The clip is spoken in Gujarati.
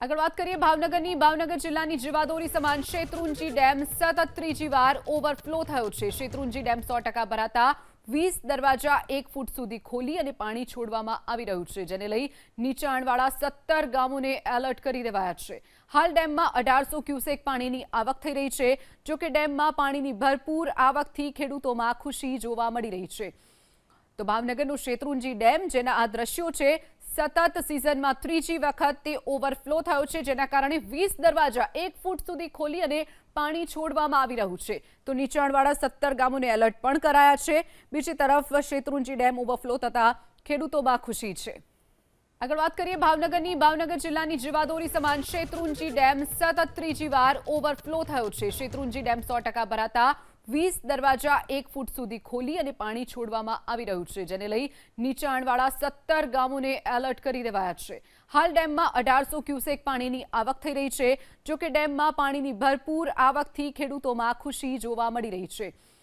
આગળ વાત કરીએ ભાવનગર જિલ્લાની જીવાદોરી સમાન શેત્રુંજી ડેમ સતત ત્રીજી વાર ઓવરફ્લો થયો છે। શેત્રુંજી ડેમ 100% ભરાતા 20 દરવાજા 1 ફૂટ સુધી ખોલી અને પાણી છોડવામાં આવી રહ્યું છે, જેને લઈ નીચાણવાળા 17 ગામોને એલર્ટ કરી દેવાયા છે। હાલ ડેમમાં 1800 ક્યુસેક પાણીની આવક થઈ રહી છે। જો કે ડેમમાં પાણીની ભરપૂર આવકથી ખેડૂતોમાં ખુશી જોવા મળી રહી છે। તો ભાવનગરનો શેત્રુંજી ડેમ, જેના આ દ્રશ્યો છે, સતત સિઝનમાં ત્રીજી વખત તે ઓવરફ્લો થયો છે, જેના કારણે 20 દરવાજા 1 ફૂટ સુધી ખોલી અને પાણી છોડવામાં આવી રહ્યું છે। તો નીચાણવાળા 17 ગામોને એલર્ટ પણ કરાયા છે। બીજી તરફ શેત્રુંજી ડેમ ઓવરફ્લો થતા ખેડૂતોમાં ખુશી છે। આગળ વાત કરીએ ભાવનગર જિલ્લાની જીવાદોરી સમાન શેત્રુંજી ડેમ સતત ત્રીજી વાર ઓવરફ્લો થયો છે। શેત્રુંજી ડેમ 100% ભરાતા 20 દરવાજા 1 ફૂટ સુધી ખોલી અને પાણી છોડવામાં આવી રહ્યું છે, જેને લઈ નીચાણવાળા 17 ગામોને એલર્ટ કરી દેવાયા છે। હાલ ડેમમાં 1800 ક્યુસેક પાણીની આવક થઈ રહી છે। જો કે ડેમમાં પાણીની ભરપૂર આવકથી ખેડૂતોમાં ખુશી જોવા મળી રહી છે।